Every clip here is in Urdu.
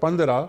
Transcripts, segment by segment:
15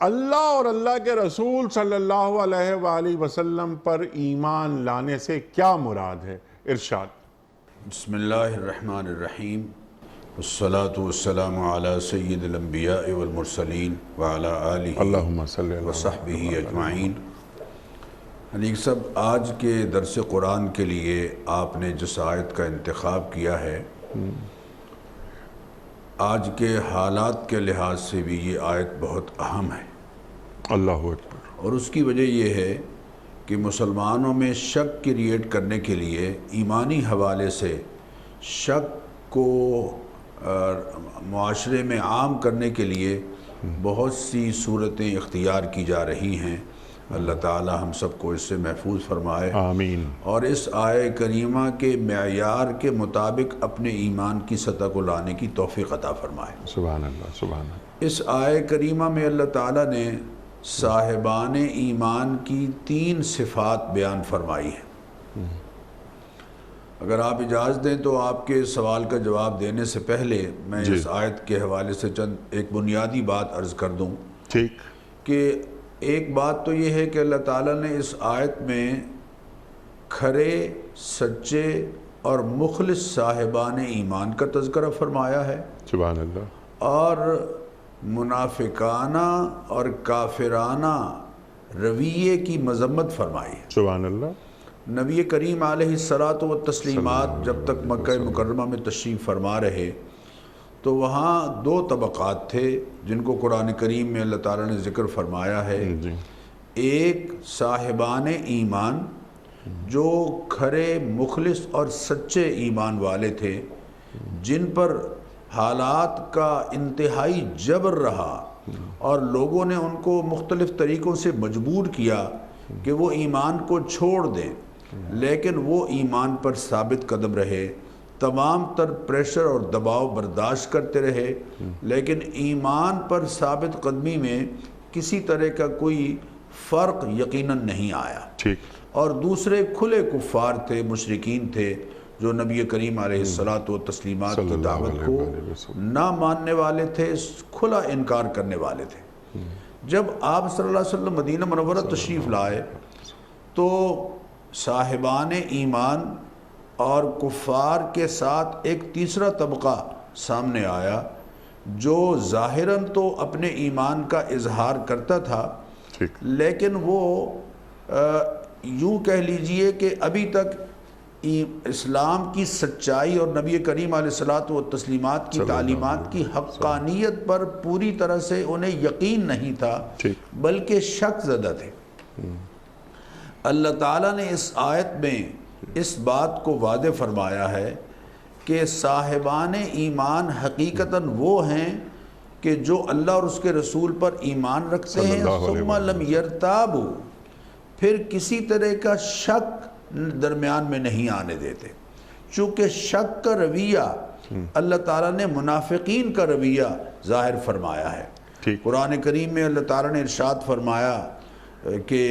اللہ اور اللہ کے رسول صلی اللہ علیہ وآلہ وسلم پر ایمان لانے سے کیا مراد ہے؟ ارشاد۔ بسم اللہ الرحمن الرحیم، والصلاة والسلام علی سید الانبیاء والمرسلین وعلی آلہ اللہم صلی اللہ وصحبہ اجمعین۔ حنیف صاحب، آج کے درس قرآن کے لیے آپ نے جس آیت کا انتخاب کیا ہے، آج کے حالات کے لحاظ سے بھی یہ آیت بہت اہم ہے۔ اللہ اکبر۔ اور اس کی وجہ یہ ہے کہ مسلمانوں میں شک کریٹ کرنے کے لیے، ایمانی حوالے سے شک کو معاشرے میں عام کرنے کے لیے بہت سی صورتیں اختیار کی جا رہی ہیں۔ اللہ تعالی ہم سب کو اس سے محفوظ فرمائے، آمین۔ اور اس آیہ کریمہ کے معیار کے مطابق اپنے ایمان کی سطح کو لانے کی توفیق عطا فرمائے۔ سبحان اللہ، سبحان اللہ۔ اس آیہ کریمہ میں اللہ تعالیٰ نے صاحبان ایمان کی 3 صفات بیان فرمائی ہیں۔ اگر آپ اجازت دیں تو آپ کے سوال کا جواب دینے سے پہلے میں اس آیت کے حوالے سے چند ایک بنیادی بات عرض کر دوں۔ ٹھیک۔ کہ ایک بات تو یہ ہے کہ اللہ تعالیٰ نے اس آیت میں کھرے، سچے اور مخلص صاحبان ایمان کا تذکرہ فرمایا ہے، سبحان اللہ۔ اور منافقانہ اور کافرانہ رویے کی مذمت فرمائی ہے۔ سبحان اللہ۔ نبی کریم علیہ الصلاۃ والتسلیمات جب تک مکہ مکرمہ میں تشریف فرما رہے تو وہاں 2 طبقات تھے جن کو قرآن کریم میں اللہ تعالیٰ نے ذکر فرمایا ہے۔ ایک صاحبان ایمان جو کھرے، مخلص اور سچے ایمان والے تھے، جن پر حالات کا انتہائی جبر رہا اور لوگوں نے ان کو مختلف طریقوں سے مجبور کیا کہ وہ ایمان کو چھوڑ دیں، لیکن وہ ایمان پر ثابت قدم رہے، تمام تر پریشر اور دباؤ برداشت کرتے رہے، لیکن ایمان پر ثابت قدمی میں کسی طرح کا کوئی فرق یقیناً نہیں آیا۔ ٹھیک۔ اور دوسرے کھلے کفار تھے، مشرکین تھے، جو نبی کریم علیہ الصلاۃ والتسلیمات کی دعوت کو نہ ماننے والے تھے، کھلا انکار کرنے والے تھے۔ جب آپ صلی اللہ علیہ وسلم مدینہ منورہ تشریف لائے تو صاحبان ایمان اور کفار کے ساتھ ایک تیسرا طبقہ سامنے آیا جو ظاہراً تو اپنے ایمان کا اظہار کرتا تھا، لیکن وہ یوں کہہ لیجئے کہ ابھی تک اسلام کی سچائی اور نبی کریم علیہ الصلاۃ والتسلیمات کی تعلیمات کی حقانیت پر پوری طرح سے انہیں یقین نہیں تھا، بلکہ شک زدہ تھے۔ اللہ تعالیٰ نے اس آیت میں اس بات کو واضح فرمایا ہے کہ صاحبان ایمان حقیقتاً وہ ہیں کہ جو اللہ اور اس کے رسول پر ایمان رکھتے ہیں، ثم لم یرتابوا، پھر کسی طرح کا شک درمیان میں نہیں آنے دیتے۔ چونکہ شک کا رویہ اللہ تعالیٰ نے منافقین کا رویہ ظاہر فرمایا ہے۔ قرآن کریم میں اللہ تعالیٰ نے ارشاد فرمایا کہ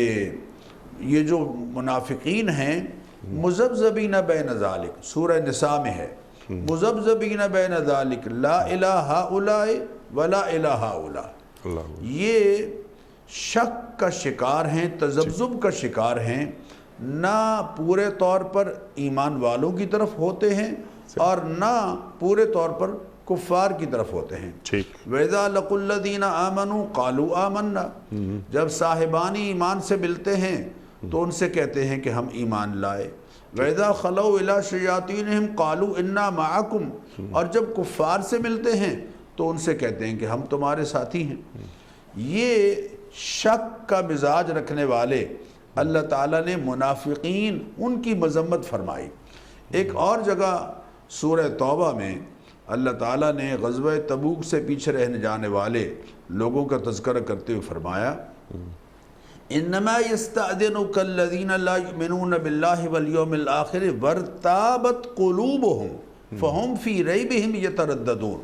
یہ جو منافقین ہیں، مذبذبین بین ذالک، سورہ نساء میں ہے، مذبذبین بین ذالک لا الہ ہؤلاء ولا الہ ہؤلاء، یہ شک کا شکار ہیں، تذبذب کا شکار ہیں، نہ پورے طور پر ایمان والوں کی طرف ہوتے ہیں اور نہ پورے طور پر کفار کی طرف ہوتے ہیں۔ وَإِذَا لَقُوا الَّذِينَ آمَنُوا قَالُوا آمَنَّا، جب صاحبانی ایمان سے ملتے ہیں تو ان سے کہتے ہیں کہ ہم ایمان لائے۔ وَإِذَا خَلَوْا إِلَىٰ شَيَاطِينِهِمْ قَالُوا إِنَّا مَعَكُمْ، اور جب کفار سے ملتے ہیں تو ان سے کہتے ہیں کہ ہم تمہارے ساتھی ہیں۔ یہ شک کا مزاج رکھنے والے اللہ تعالیٰ نے منافقین، ان کی مذمت فرمائی۔ ایک اور جگہ سورہ توبہ میں اللہ تعالیٰ نے غزوہ تبوک سے پیچھے رہنے جانے والے لوگوں کا تذکرہ کرتے ہوئے فرمایا، انما یستأذنک الذین لا یؤمنون باللہ والیوم الآخر وارتابت قلوبہم فہم فی ریبہم یترددون،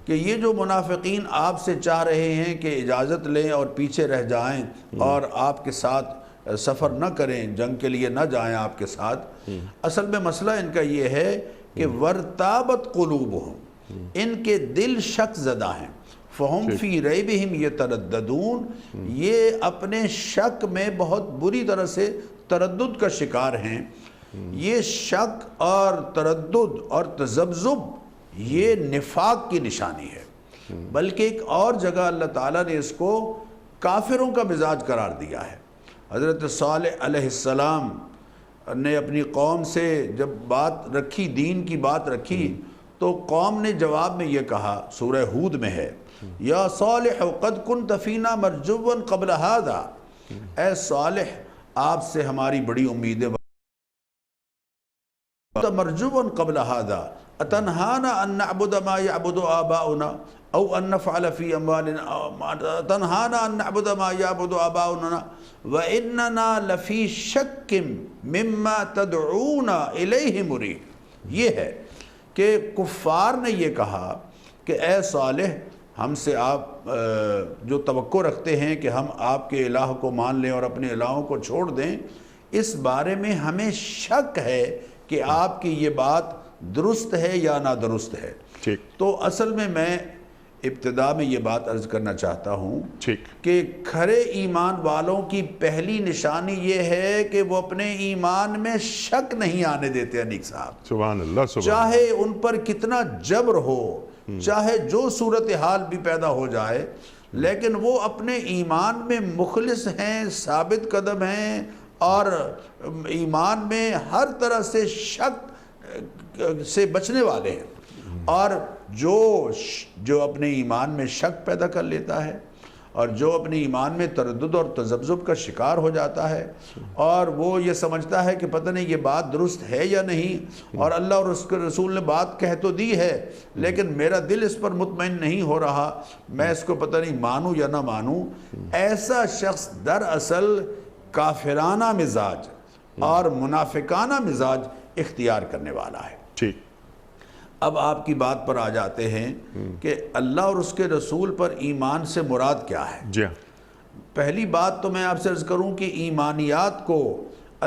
کہ یہ جو منافقین آپ سے چاہ رہے ہیں کہ اجازت لیں اور پیچھے رہ جائیں اور آپ کے ساتھ سفر نہ کریں، جنگ کے لیے نہ جائیں آپ کے ساتھ، اصل میں مسئلہ ان کا یہ ہے کہ ورتابت قلوبہم، ان کے دل شک زدہ ہیں، فہم فی ریبہم یترددون، یہ اپنے شک میں بہت بری طرح سے تردد کا شکار ہیں۔ یہ شک اور تردد اور تذبذب یہ نفاق کی نشانی ہے، بلکہ ایک اور جگہ اللہ تعالیٰ نے اس کو کافروں کا مزاج قرار دیا ہے۔ حضرت صالح علیہ السلام نے اپنی قوم سے جب بات رکھی، دین کی بات رکھی، تو قوم نے جواب میں یہ کہا، سورہ ہود میں ہے، یا صالح قد کنت فینا مرجوا قبل ھذا، اے صالح آپ سے ہماری بڑی امیدیں مرجوا قبل ھذا اتنہانا ان نعبد ما يعبد آباؤنا او ان نفعل فی اموالنا، تنہانا ان نعبد ما يعبد آباؤنا واننا لفی شک مما تدعونا الیہ مریب۔ یہ ہے کہ کفار نے یہ کہا کہ اے صالح ہم سے آپ جو توقع رکھتے ہیں کہ ہم آپ کے الہ کو مان لیں اور اپنے الہوں کو چھوڑ دیں، اس بارے میں ہمیں شک ہے کہ آپ کی یہ بات درست ہے یا نادرست ہے۔ تو اصل میں ابتدا میں یہ بات عرض کرنا چاہتا ہوں کہ کھرے ایمان والوں کی پہلی نشانی یہ ہے کہ وہ اپنے ایمان میں شک نہیں آنے دیتے۔ انیق صاحب سبحان اللہ، چاہے ان پر کتنا جبر ہو، چاہے جو صورتحال بھی پیدا ہو جائے، لیکن وہ اپنے ایمان میں مخلص ہیں، ثابت قدم ہیں، اور ایمان میں ہر طرح سے شک سے بچنے والے ہیں۔ اور جو اپنے ایمان میں شک پیدا کر لیتا ہے اور جو اپنے ایمان میں تردد اور تذبذب کا شکار ہو جاتا ہے اور وہ یہ سمجھتا ہے کہ پتہ نہیں یہ بات درست ہے یا نہیں، اور اللہ اور اس کے رسول نے بات کہہ تو دی ہے لیکن میرا دل اس پر مطمئن نہیں ہو رہا، میں اس کو پتہ نہیں مانوں یا نہ مانوں، ایسا شخص دراصل کافرانہ مزاج اور منافقانہ مزاج اختیار کرنے والا ہے۔ ٹھیک، اب آپ کی بات پر آ جاتے ہیں کہ اللہ اور اس کے رسول پر ایمان سے مراد کیا ہے۔ جی ہاں، پہلی بات تو میں آپ سے عرض کروں کہ ایمانیات کو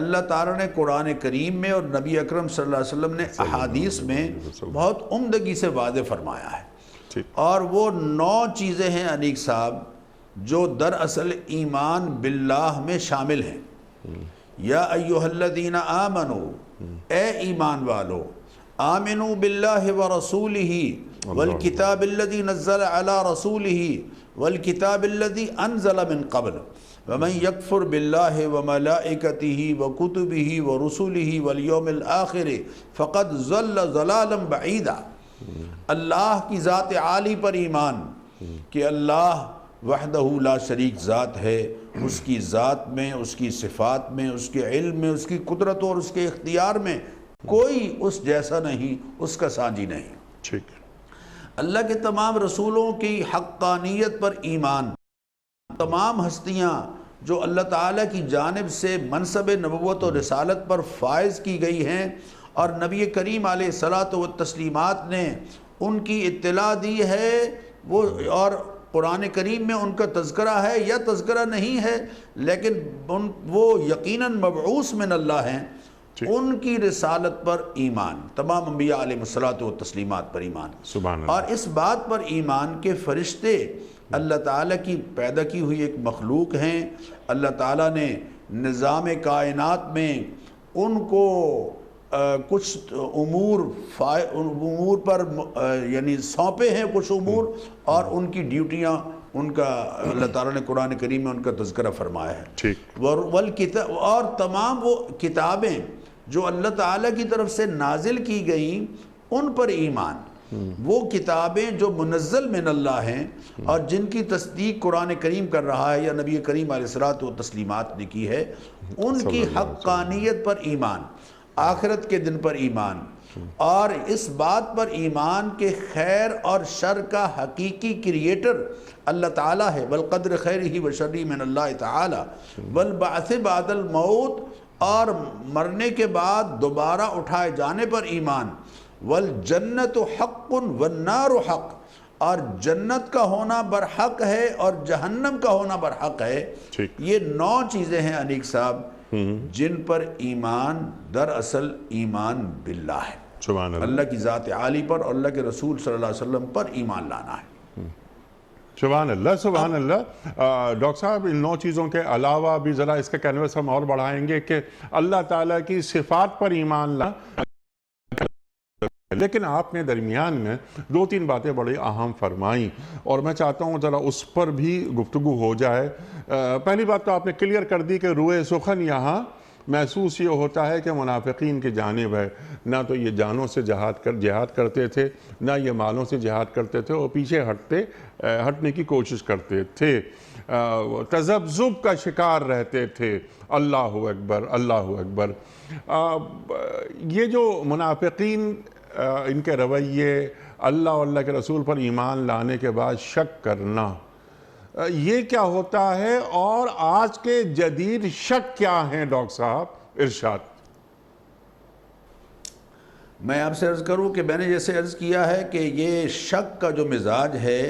اللہ تعالیٰ نے قرآن کریم میں اور نبی اکرم صلی اللہ علیہ وسلم نے احادیث میں بہت عمدگی سے واضح فرمایا ہے، اور وہ 9 چیزیں ہیں انیق صاحب جو دراصل ایمان باللہ میں شامل ہیں۔ یا ایہا الذین آمنوا، اے ایمان والو، آمنوا باللہ ورسولہ والکتاب الذی نزل علی رسولہ والکتاب الذی انزل من قبل ومن یکفر باللہ وملائکتہ وکتبہ ورسولہ والیوم الآخر فقد ضل ضلالا بعیدا۔ اللہ کی ذات عالی پر ایمان کہ اللہ وحدہ لا شریک ذات ہے، اس کی ذات میں، اس کی صفات میں، اس کے علم میں، اس کی قدرت اور اس کے اختیار میں کوئی اس جیسا نہیں، اس کا سانجی نہیں۔ ٹھیک، اللہ کے تمام رسولوں کی حقانیت پر ایمان، تمام ہستیاں جو اللہ تعالیٰ کی جانب سے منصب نبوت اور رسالت پر فائز کی گئی ہیں اور نبی کریم علیہ الصلاۃ والتسلیمات نے ان کی اطلاع دی ہے، وہ اور قرآن کریم میں ان کا تذکرہ ہے یا تذکرہ نہیں ہے، لیکن وہ یقیناً مبعوث من اللہ ہیں، ان کی رسالت پر ایمان، تمام انبیاء علیہ الصلاۃ والتسلیمات پر ایمان، سبحان اللہ، اور اس بات پر ایمان کہ فرشتے اللہ تعالیٰ کی پیدا کی ہوئی ایک مخلوق ہیں، اللہ تعالیٰ نے نظام کائنات میں ان کو کچھ امور پر یعنی سونپے ہیں کچھ امور، اور ان کی ڈیوٹیاں ان کا اللہ تعالیٰ نے قرآن کریم میں ان کا تذکرہ فرمایا ہے۔ ٹھیک، اور تمام وہ کتابیں جو اللہ تعالیٰ کی طرف سے نازل کی گئیں ان پر ایمان، وہ کتابیں جو منزل من اللہ ہیں اور جن کی تصدیق قرآن کریم کر رہا ہے یا نبی کریم علیہ الصلاۃ والتسلیمات نے کی ہے، ان کی حقانیت پر ایمان، آخرت کے دن پر ایمان، اور اس بات پر ایمان کہ خیر اور شر کا حقیقی کریٹر اللہ تعالیٰ ہے، والقدر خیرہ و شرہ من اللہ تعالیٰ، والبعث بعد الموت، اور مرنے کے بعد دوبارہ اٹھائے جانے پر ایمان، والجنت حق والنار حق، اور جنت کا ہونا برحق ہے اور جہنم کا ہونا برحق ہے۔ یہ 9 چیزیں ہیں انیق صاحب جن پر ایمان دراصل ایمان باللہ ہے، اللہ کی ذات عالی پر اور اللہ کے رسول صلی اللہ علیہ وسلم پر ایمان لانا ہے۔ سبحان اللہ سبحان اللہ۔ ڈاکٹر صاحب ان 9 چیزوں کے علاوہ بھی ذرا اس کا کینوس ہم اور بڑھائیں گے کہ اللہ تعالیٰ کی صفات پر ایمان لا، لیکن آپ نے درمیان میں 2-3 باتیں بڑی اہم فرمائیں اور میں چاہتا ہوں ذرا اس پر بھی گفتگو ہو جائے۔ پہلی بات تو آپ نے کلیئر کر دی کہ روئے سخن یہاں محسوس یہ ہوتا ہے کہ منافقین کی جانب ہے، نہ تو یہ جانوں سے جہاد کرتے تھے، نہ یہ مالوں سے جہاد کرتے تھے، اور پیچھے ہٹنے کی کوشش کرتے تھے، تذبذب کا شکار رہتے تھے۔ اللہ اکبر اللہ اکبر۔ یہ جو منافقین ان کے رویے، اللہ اور اللہ کے رسول پر ایمان لانے کے بعد شک کرنا، یہ کیا ہوتا ہے اور آج کے جدید شک کیا ہیں ڈاکٹر صاحب؟ ارشاد۔ میں آپ سے عرض کروں کہ میں نے جیسے عرض کیا ہے کہ یہ شک کا جو مزاج ہے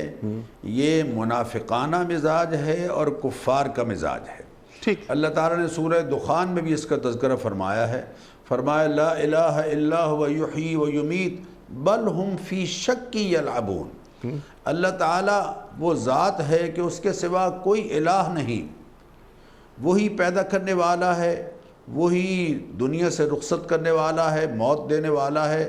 یہ منافقانہ مزاج ہے اور کفار کا مزاج ہے۔ ٹھیک۔ اللہ تعالیٰ نے سورہ دخان میں بھی اس کا تذکرہ فرمایا ہے، فرمایا لا الہ الا هو یحیی و یمیت بل ہم فی شک یلعبون۔ اللہ تعالیٰ وہ ذات ہے کہ اس کے سوا کوئی الہ نہیں، وہی پیدا کرنے والا ہے، وہی دنیا سے رخصت کرنے والا ہے، موت دینے والا ہے،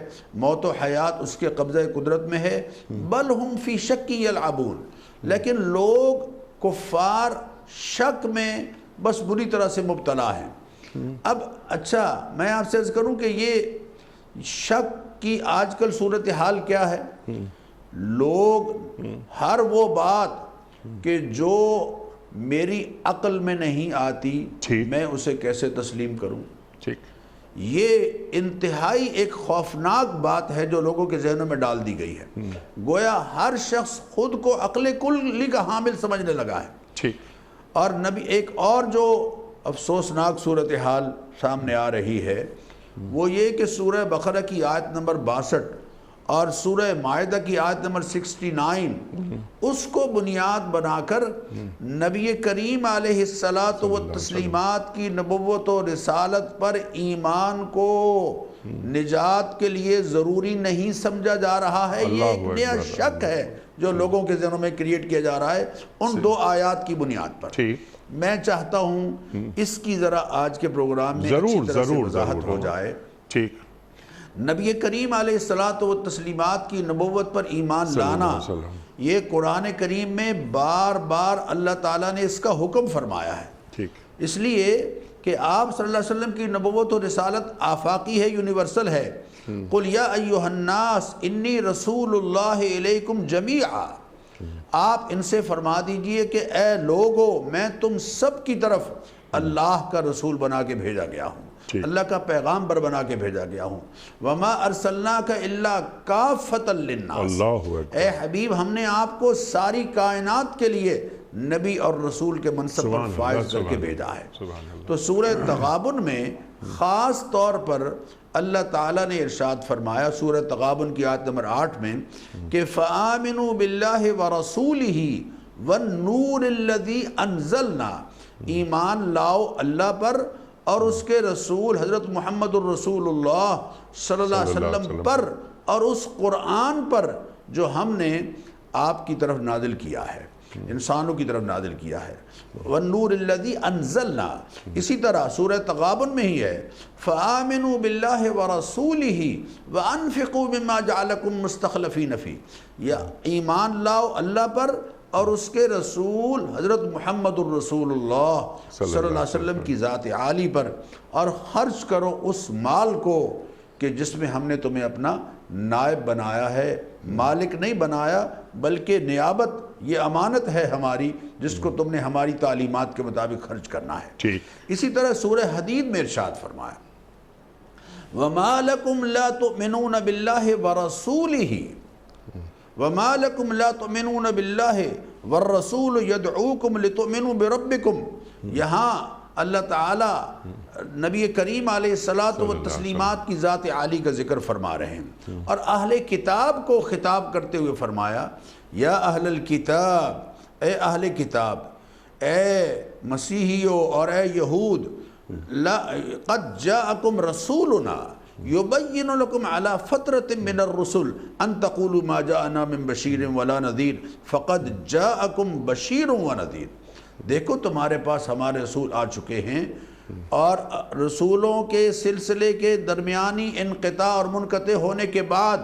موت و حیات اس کے قبضہ قدرت میں ہے۔ بل ہم فی شک یلعبون، لیکن لوگ کفار شک میں بس بری طرح سے مبتلا ہیں۔ اب اچھا میں آپ سے عرض کروں کہ یہ شک کی آج کل صورتحال کیا ہے؟ لوگ ہر وہ بات کہ جو میری عقل میں نہیں آتی میں اسے کیسے تسلیم کروں، یہ انتہائی ایک خوفناک بات ہے جو لوگوں کے ذہنوں میں ڈال دی گئی ہے۔ گویا ہر شخص خود کو عقل کلی کا حامل سمجھنے لگا ہے۔ اور نبی ایک اور جو افسوسناک صورتحال سامنے آ رہی ہے وہ یہ کہ سورہ بقرہ کی آیت نمبر 62 اور سورہ مائدہ کی آیت نمبر 69 اس کو بنیاد بنا کر نبی کریم علیہ الصلاۃ والتسلیمات کی نبوت و رسالت پر ایمان کو نجات کے لیے ضروری نہیں سمجھا جا رہا ہے۔ یہ ایک نیا شک ہے جو لوگوں کے ذہنوں میں کریٹ کیا جا رہا ہے ان 2 آیات کی بنیاد پر۔ میں چاہتا ہوں اس کی ذرا آج کے پروگرام میں اچھی طرح سے وضاحت ہو جائے۔ نبی کریم علیہ الصلاۃ والتسلیمات کی نبوت پر ایمان لانا یہ قرآن کریم میں بار بار اللہ تعالیٰ نے اس کا حکم فرمایا ہے، اس لیے کہ آپ صلی اللہ علیہ وسلم کی نبوت و رسالت آفاقی ہے، یونیورسل ہے۔ قُلْ يَا أَيُّهَا النَّاسِ إِنِّي رَسُولُ اللَّهِ إِلَيْكُمْ جَمِيعًا، آپ ان سے فرما دیجئے کہ اے لوگو میں تم سب کی طرف اللہ کا رسول بنا کے بھیجا گیا ہوں، اللہ کا پیغامبر بنا کے بھیجا گیا ہوں۔ وَمَا أَرْسَلْنَاكَ إِلَّا كَافَّةً لِلنَّاسِ، اے حبیب ہم نے آپ کو ساری کائنات کے لیے نبی اور رسول کے منصب پر فائز کر کے بھیجا ہے۔ تو سورہ تغابن میں خاص طور پر اللہ تعالیٰ نے ارشاد فرمایا سورہ تغابن کی آیت نمبر 8 میں کہ فَآمِنُوا بِاللَّهِ وَرَسُولِهِ وَالنُّورِ الَّذِي أَنزَلْنَا، ایمان لاؤ اللہ پر اور اس کے رسول حضرت محمد الرسول اللہ صلی اللہ علیہ وسلم پر اور اس قرآن پر جو ہم نے آپ کی طرف نازل کیا ہے، انسانوں کی طرف نازل کیا ہے۔ وَالنُّورِ الَّذِي أَنزَلْنَا، اسی طرح سورہ تغابن میں ہی ہے فَآمِنُوا بِاللَّهِ وَرَسُولِهِ وَأَنفِقُوا مِمَّا جَعَلَكُمْ مُسْتَخْلَفِينَ فِيهِ، یا ایمان لاؤ اللہ پر اور اس کے رسول حضرت محمد الرسول اللہ صلی اللہ علیہ وسلم کی ذات عالی پر، اور خرچ کرو اس مال کو کہ جس میں ہم نے تمہیں اپنا نائب بنایا ہے، مالک نہیں بنایا بلکہ نیابت، یہ امانت ہے ہماری جس کو تم نے ہماری تعلیمات کے مطابق خرچ کرنا ہے۔ اسی طرح سورہ حدید میں ارشاد فرمایا وَمَا لَكُمْ لَا تُؤْمِنُونَ بِاللَّهِ وَرَسُولِهِ وَمَا لَكُمْ لَا تُؤْمِنُونَ بِاللَّهِ وَالرَّسُولُ يَدْعُوكُمْ لِتُؤْمِنُوا بِرَبِّكُمْ، یہاں اللہ تعالیٰ نبی کریم علیہ الصلاۃ والتسلیمات کی ذات عالی کا ذکر فرما رہے ہیں، اور اہل کتاب کو خطاب کرتے ہوئے فرمایا یا اہل الکتاب، اے اہل کتاب، اے مسیحیوں اور اے یہود، قد جاءکم رسولنا، یبین لکم علی فترۃ من الرسل ان تقولوا ما جاءنا من بشیر ولا نذیر فقد جاءکم بشیر ونذیر۔ دیکھو تمہارے پاس ہمارے رسول آ چکے ہیں، اور رسولوں کے سلسلے کے درمیانی انقطاع اور منقطع ہونے کے بعد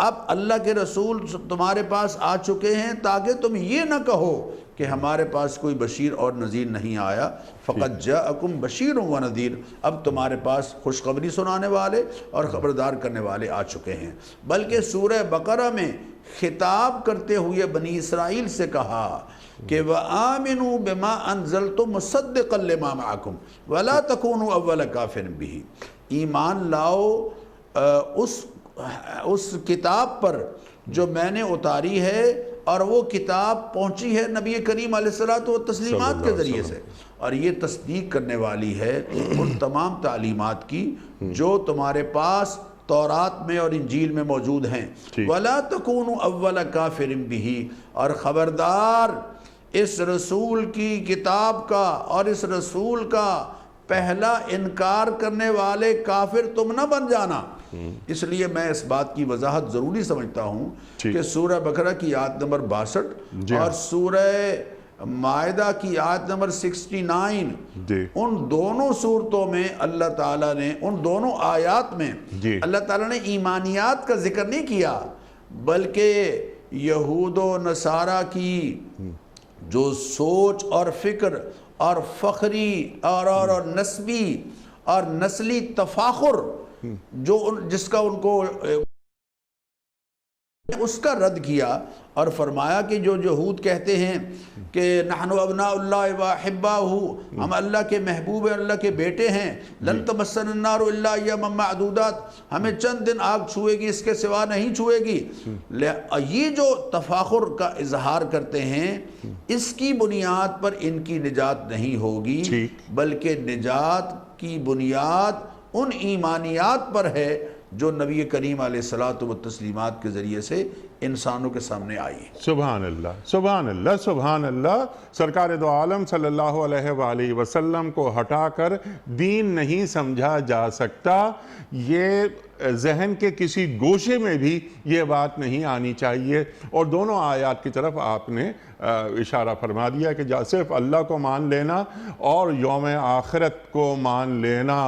اب اللہ کے رسول تمہارے پاس آ چکے ہیں تاکہ تم یہ نہ کہو کہ ہمارے پاس کوئی بشیر اور نذیر نہیں آیا۔ فقط جاءکم بشیر و نذیر، اب تمہارے پاس خوشخبری سنانے والے اور خبردار کرنے والے آ چکے ہیں۔ بلکہ سورہ بقرہ میں خطاب کرتے ہوئے بنی اسرائیل سے کہا کہ وَآمِنُوا بِمَا أَنزَلْتُ مُصَدِّقًا لِمَا مَعَكُمْ وَلَا تَكُونُوا أَوَّلَ كَافِرٍ بِهِ، ایمان لاؤ اس کتاب پر جو میں نے اتاری ہے، اور وہ کتاب پہنچی ہے نبی کریم علیہ الصلوۃ والتسلیمات کے ذریعے سے، اور یہ تصدیق کرنے والی ہے ان تمام تعلیمات کی جو تمہارے پاس تورات میں اور انجیل میں موجود ہیں۔ وَلَا تَكُونُوا أَوَّلَ كَافِرٍ بِهِ، اور خبردار اس رسول کی کتاب کا اور اس رسول کا پہلا انکار کرنے والے کافر تم نہ بن جانا۔ اس لیے میں اس بات کی وضاحت ضروری سمجھتا ہوں کہ سورہ بقرہ کی آیت نمبر 62 اور سورہ مائدہ کی آیت نمبر 69، ان دونوں صورتوں میں اللہ تعالیٰ نے، ان دونوں آیات میں اللہ تعالیٰ نے ایمانیات کا ذکر نہیں کیا، بلکہ یہود و نصارہ کی جو سوچ اور فکر اور فخری اور نسبی اور نسلی تفاخر جس کا ان کو اس کا رد کیا، اور فرمایا کہ جو یہود کہتے ہیں کہ نحن ابناء اللہ واحباہ، ہم اللہ کے محبوب ہیں، اللہ کے بیٹے ہیں، لن تمسن النار الا ایاما معدودات، ہمیں چند دن آگ چھوئے گی، اس کے سوا نہیں چھوئے گی۔ یہ جو تفاخر کا اظہار کرتے ہیں، اس کی بنیاد پر ان کی نجات نہیں ہوگی، بلکہ نجات کی بنیاد ان ایمانیات پر ہے جو نبی کریم علیہ الصلوۃ والتسلیمات کے ذریعے سے انسانوں کے سامنے آئی ہے۔ سبحان اللہ، سبحان اللہ، سبحان اللہ۔ سرکار دو عالم صلی اللہ علیہ وآلہ وسلم کو ہٹا کر دین نہیں سمجھا جا سکتا، یہ ذہن کے کسی گوشے میں بھی یہ بات نہیں آنی چاہیے۔ اور دونوں آیات کی طرف آپ نے اشارہ فرما دیا کہ صرف اللہ کو مان لینا اور یوم آخرت کو مان لینا،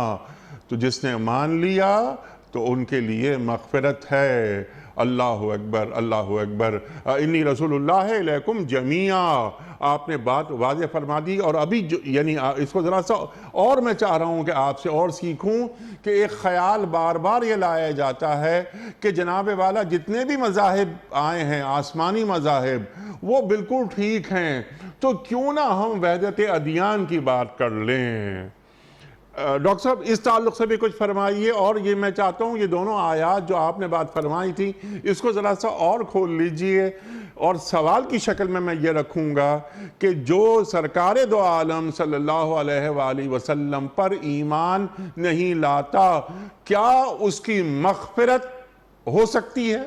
تو جس نے مان لیا تو ان کے لیے مغفرت ہے۔ اللہ اکبر، اللہ اکبر۔ انی رسول اللہ علیکم جمیعا، آپ نے بات واضح فرما دی۔ اور ابھی یعنی اس کو ذرا سا اور میں چاہ رہا ہوں کہ آپ سے اور سیکھوں کہ ایک خیال بار بار یہ لایا جاتا ہے کہ جناب والا جتنے بھی مذاہب آئے ہیں، آسمانی مذاہب، وہ بالکل ٹھیک ہیں، تو کیوں نہ ہم وحدت ادیان کی بات کر لیں۔ ڈاکٹر صاحب اس تعلق سے بھی کچھ فرمائیے، اور یہ میں چاہتا ہوں یہ دونوں آیات جو آپ نے بات فرمائی تھی اس کو ذرا سا اور کھول لیجئے، اور سوال کی شکل میں یہ رکھوں گا کہ جو سرکار دو عالم صلی اللہ علیہ وآلہ وسلم پر ایمان نہیں لاتا، کیا اس کی مغفرت ہو سکتی ہے؟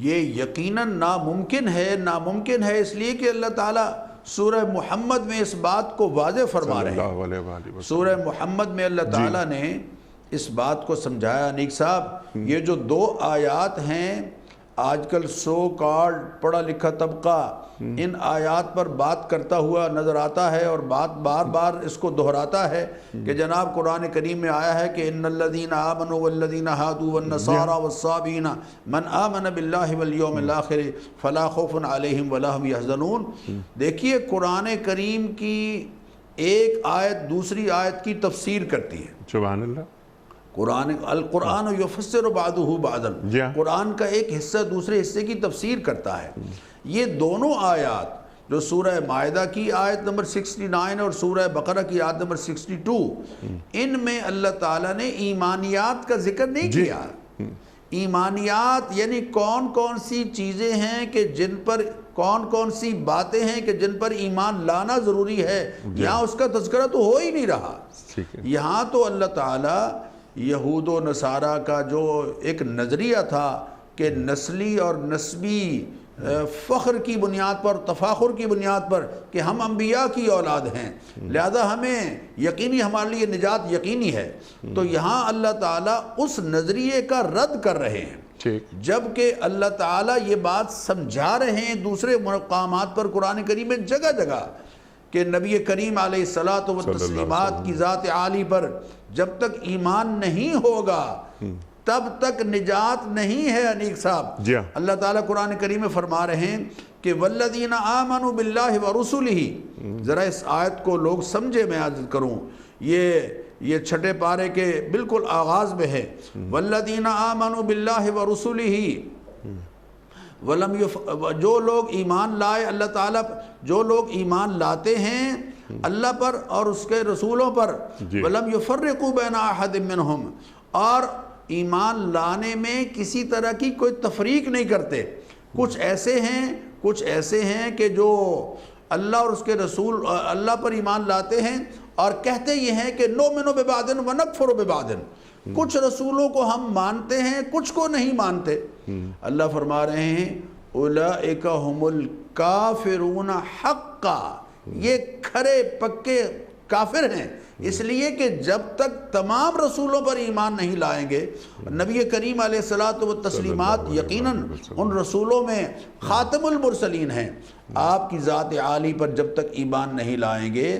یہ یقیناً ناممکن ہے، ناممکن ہے، اس لیے کہ اللہ تعالیٰ سورہ محمد میں اس بات کو واضح فرما رہے ہیں۔ سورہ محمد میں اللہ تعالیٰ نے اس بات کو سمجھایا۔ نیک صاحب، یہ جو دو آیات ہیں، آج کل سو کارڈ پڑھا لکھا طبقہ ان آیات پر بات کرتا ہوا نظر آتا ہے، اور بات بار بار اس کو دہراتا ہے کہ جناب قرآن کریم میں آیا ہے کہ ان الذین آمنوا والذین ہادوا والنصارى والصابئین من آمن باللہ والیوم الآخر فلا خوف علیہم ولا هم یحزنون۔ دیکھیے قرآن کریم کی ایک آیت دوسری آیت کی تفسیر کرتی ہے۔ سبحان اللہ۔ القرآن یفسر بعضہ بعضا، قرآن کا ایک حصہ دوسرے حصے کی تفسیر کرتا ہے۔ یہ دونوں آیات جو سورہ مائدہ کی آیت نمبر 69 اور سورہ بقرہ کی آیت نمبر 62، ان میں اللہ تعالیٰ نے ایمانیات کا ذکر نہیں کیا۔ ایمانیات یعنی کون کون سی چیزیں ہیں کہ جن پر، کون کون سی باتیں ہیں کہ جن پر ایمان لانا ضروری ہے، یہاں اس کا تذکرہ تو ہو ہی نہیں رہا۔ یہاں تو اللہ تعالیٰ یہود و نصارہ کا جو ایک نظریہ تھا کہ نسلی اور نسبی فخر کی بنیاد پر، تفاخر کی بنیاد پر کہ ہم انبیاء کی اولاد ہیں، لہذا ہمیں یقینی، ہمارے لیے نجات یقینی ہے. تو یہاں اللہ تعالیٰ اس نظریے کا رد کر رہے ہیں، جبکہ اللہ تعالیٰ یہ بات سمجھا رہے ہیں دوسرے مقامات پر قرآن کریم میں جگہ جگہ کہ نبی کریم علیہ الصلاۃ والتسلیمات کی ذات عالی پر جب تک ایمان نہیں ہوگا تب تک نجات نہیں ہے. انیق صاحب، اللہ تعالیٰ قرآن کریم میں فرما رہے ہیں کہ والذین آمنوا باللہ ورسلہ. ذرا اس آیت کو لوگ سمجھے، میں عرض کروں، یہ چھٹے پارے کے بالکل آغاز میں ہے. والذین آمنوا باللہ ورسلہ، جو لوگ ایمان لائے اللہ تعالیٰ، جو لوگ ایمان لاتے ہیں اللہ پر اور اس کے رسولوں پر، ولم یفرقوا بین احد منہم، اور ایمان لانے میں کسی طرح کی کوئی تفریق نہیں کرتے. کچھ ایسے ہیں کہ جو اللہ اور اس کے رسول، اللہ پر ایمان لاتے ہیں اور کہتے یہ ہیں کہ نؤمن ببعض ونکفر ببعض، کچھ رسولوں کو ہم مانتے ہیں کچھ کو نہیں مانتے. اللہ فرما رہے ہیں اولئک هم الکافرون حقا، یہ کھرے پکے کافر ہیں، اس لیے کہ جب تک تمام رسولوں پر ایمان نہیں لائیں گے. نبی کریم علیہ الصلاۃ والتسلیمات یقیناً ان رسولوں میں خاتم المرسلین ہیں. آپ کی ذات عالی پر جب تک ایمان نہیں لائیں گے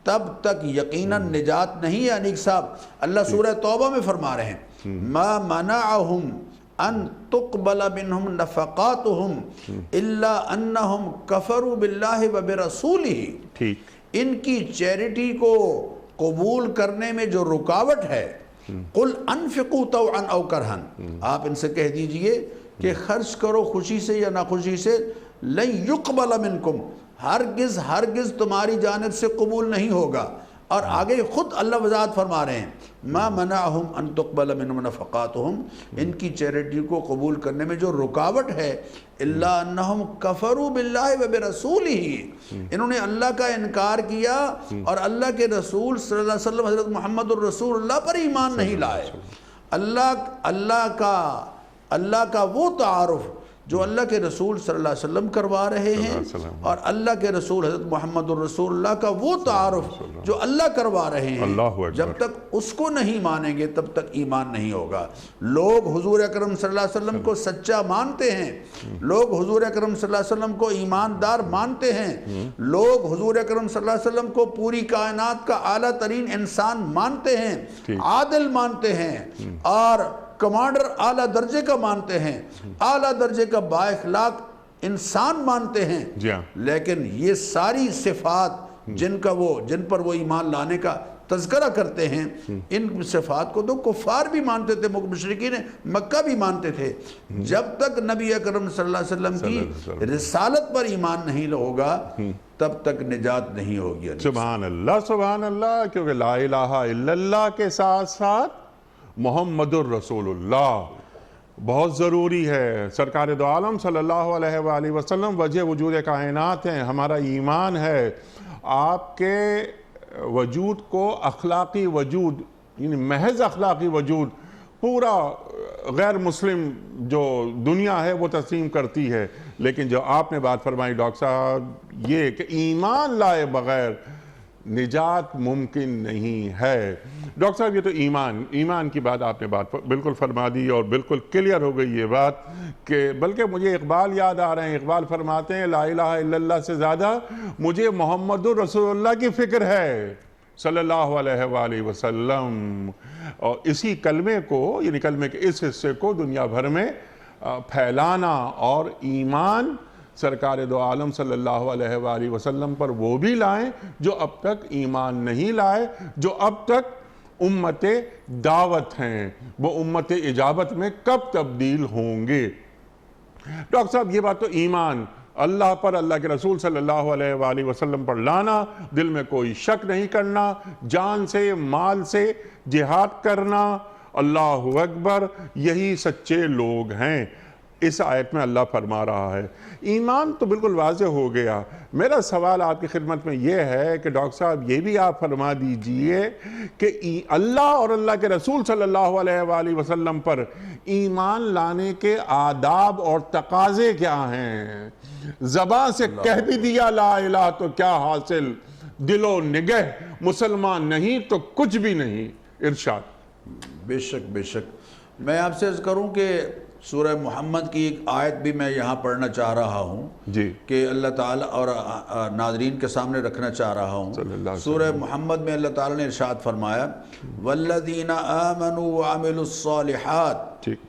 تب تک یقیناً نجات نہیں ہے. انیق صاحب، اللہ سورہ توبہ میں فرما رہے ہیں ما منعہم ان تقبل منہم نفقاتہم الا انہم کفروا باللہ وبرسولہ. ان کی چیریٹی کو قبول کرنے میں جو رکاوٹ ہے، قل انفقوا طوعا او کرہا، آپ ان سے کہہ دیجئے کہ خرچ کرو خوشی سے یا ناخوشی سے، لن یقبل منکم، ہرگز تمہاری جانب سے قبول نہیں ہوگا. اور آگے خود اللہ وضاحت فرما رہے ہیں ما منعہم ان تقبل منہم نفقاتہم، ان کی چیریٹی کو قبول کرنے میں جو رکاوٹ ہے، الا انہم کفروا باللہ وبرسولہ، انہوں نے اللہ کا انکار کیا اور اللہ کے رسول صلی اللہ علیہ وسلم حضرت محمد الرسول اللہ پر ایمان نہیں لائے. اللہ کا وہ تعارف جو اللہ کے رسول صلی اللہ علیہ وسلم کروا رہے ہیں، اور اللہ کے رسول حضرت محمد الرسول اللہ کا وہ تعارف جو اللہ کروا رہے ہیں، جب تک اس کو نہیں مانیں گے تب تک ایمان نہیں ہوگا. لوگ حضور اکرم صلی اللہ علیہ وسلم کو سچا مانتے ہیں، لوگ حضور اکرم صلی اللہ علیہ وسلم کو ایماندار مانتے ہیں، لوگ حضور اکرم صلی اللہ علیہ وسلم کو پوری کائنات کا اعلیٰ ترین انسان مانتے ہیں، عادل مانتے ہیں، اور کمانڈر اعلیٰ درجے کا مانتے ہیں، اعلیٰ درجے کا با اخلاق انسان مانتے ہیں. لیکن یہ ساری صفات جن پر وہ ایمان لانے کا تذکرہ کرتے ہیں، ان صفات کو تو کفار بھی مانتے تھے، مشرکین مکہ بھی مانتے تھے. جب تک نبی اکرم صلی اللہ علیہ وسلم کی رسالت پر ایمان نہیں ہوگا تب تک نجات نہیں ہوگی. سبحان اللہ، سبحان اللہ. کیونکہ لا الہ الا اللہ کے ساتھ ساتھ محمد الرسول اللہ بہت ضروری ہے. سرکار دو عالم صلی اللہ علیہ وآلہ وسلم وجہ وجود کائنات ہیں، ہمارا ایمان ہے. آپ کے وجود کو اخلاقی وجود، یعنی محض اخلاقی وجود، پورا غیر مسلم جو دنیا ہے وہ تسلیم کرتی ہے. لیکن جو آپ نے بات فرمائی ڈاکٹر صاحب، یہ کہ ایمان لائے بغیر نجات ممکن نہیں ہے. ڈاکٹر صاحب، یہ تو ایمان کی بات آپ نے بالکل فرما دی اور بالکل کلیئر ہو گئی یہ بات کہ بلکہ مجھے اقبال یاد آ رہے ہیں. اقبال فرماتے ہیں لا الہ الا اللہ سے زیادہ مجھے محمد الرسول اللہ کی فکر ہے صلی اللہ علیہ وآلہ وسلم. اور اسی کلمے کو، یعنی کلمے کے اس حصے کو دنیا بھر میں پھیلانا، اور ایمان سرکار دو عالم صلی اللہ علیہ وآلہ وسلم پر وہ بھی لائیں جو اب تک ایمان نہیں لائے، جو اب تک امت دعوت ہیں. وہ امت اجابت میں کب تبدیل ہوں گے؟ ڈاکٹر صاحب، یہ بات تو ایمان اللہ پر، اللہ کے رسول صلی اللہ علیہ وآلہ وسلم پر لانا، دل میں کوئی شک نہیں کرنا، جان سے مال سے جہاد کرنا، اللہ اکبر، یہی سچے لوگ ہیں. اس آیت میں اللہ فرما رہا ہے۔ ایمان تو بالکل واضح ہو گیا۔ میرا سوال آپ کی خدمت میں یہ ہے کہ ڈاکٹر صاحب یہ بھی آپ فرما دیجئے کہ اللہ اور اللہ کے رسول صلی اللہ علیہ وآلہ وسلم پر ایمان لانے کے آداب اور تقاضے کیا ہیں؟ زبان سے کہہ بھی دیا لا الہ تو کیا حاصل، دل و نگہ مسلمان نہیں تو کچھ بھی نہیں۔ ارشاد۔ بے شک بے شک، میں آپ سے عرض کروں کہ سورہ محمد کی ایک آیت بھی میں یہاں پڑھنا چاہ رہا ہوں جی، کہ اللہ تعالیٰ اور ناظرین کے سامنے رکھنا چاہ رہا ہوں۔ سورہ محمد میں اللہ تعالیٰ نے ارشاد فرمایا والذین آمنوا وعملوا الصالحات، ٹھیک،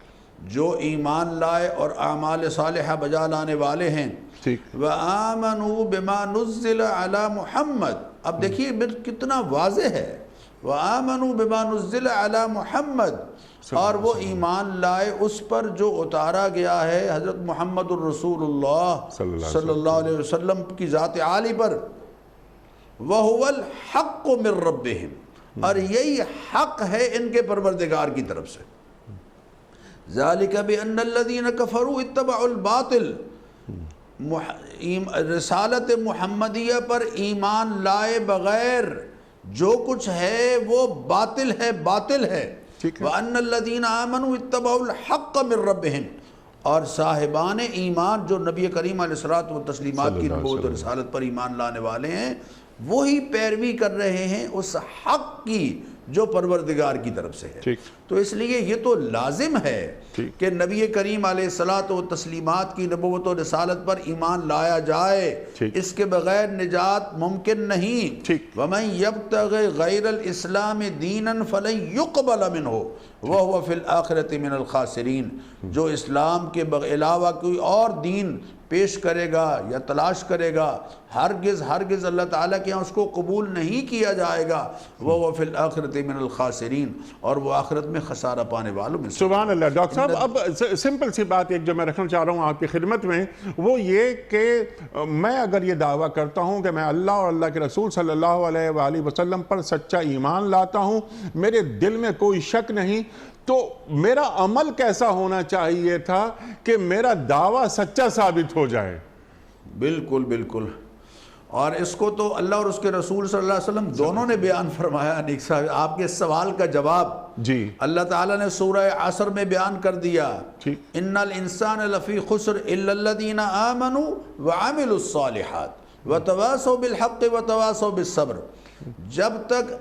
جو ایمان لائے اور اعمال صالحہ بجا لانے والے ہیں، ٹھیک، وآمنوا بما نزل علی محمد۔ اب دیکھیے کتنا واضح ہے، وآمنوا بما نزل علی محمد، اور وہ ایمان لائے اس پر جو اتارا گیا ہے حضرت محمد الرسول اللہ صلی اللہ علیہ وسلم کی ذات عالی پر، وَهُوَ الْحَقُّ مِن رَبِّهِمْ، اور یہی حق ہے ان کے پروردگار کی طرف سے۔ ذَلِكَ بِأَنَّ الَّذِينَ كَفَرُوا اتَّبَعُوا الْبَاطِلَ، رسالت محمدیہ پر ایمان لائے بغیر جو کچھ ہے وہ باطل ہے، باطل ہے۔ وَأَنَّ الَّذِينَ آمَنُوا اتَّبَعُوا الْحَقَّ مِن رَبِّهِمْ، اور صاحبان ایمان جو نبی کریم علیہ الصلوۃ والتسلیمات کی نبوت و رسالت پر ایمان لانے والے ہیں، وہی پیروی کر رہے ہیں اس حق کی جو پروردگار کی طرف سے ہے۔ تو اس لیے یہ تو لازم ہے کہ نبی کریم علیہ الصلوۃ والتسلیمات کی نبوت و رسالت پر ایمان لایا جائے، اس کے بغیر نجات ممکن نہیں۔ وَمَن يَبْتَغِ غَيْرَ الْإِسْلَامِ دِينًا فَلَن يُقْبَلَ مِنْهُ وَهُوَ فِي الْآخِرَةِ مِنَ الْخَاسِرِينَ، جو اسلام کے علاوہ کوئی اور دین پیش کرے گا یا تلاش کرے گا، ہرگز ہرگز اللہ تعالیٰ کے یہاں اس کو قبول نہیں کیا جائے گا۔ وَهُوَ فِي الْآخِرَةِ مِنَ الْخَاسِرِينَ، اور وہ آخرت میں خسارہ پانے والوں میں۔ سبحان اللہ۔ ڈاکٹر صاحب اب سمپل سی بات ایک جو میں رکھنا چاہ رہا ہوں آپ کی خدمت میں، وہ یہ کہ میں اگر یہ دعویٰ کرتا ہوں کہ میں اللہ اور اللہ کے رسول صلی اللہ علیہ وآلہ وسلم پر سچا ایمان لاتا ہوں، میرے دل میں کوئی شک نہیں، تو میرا عمل کیسا ہونا چاہیے تھا کہ میرا دعویٰ سچا ثابت ہو جائے؟ بالکل بالکل، اور اس کو تو اللہ اور اس کے رسول صلی اللہ علیہ وسلم دونوں نے بیان فرمایا۔ نیک صاحب، آپ کے سوال کا جواب جی اللہ تعالیٰ نے سورہ عصر میں بیان کر دیا، ان الانسان لفی خسر الا الذین آمنوا وعملوا الصالحات وتواصوا بالحق وتواصوا بالصبر۔ جب تک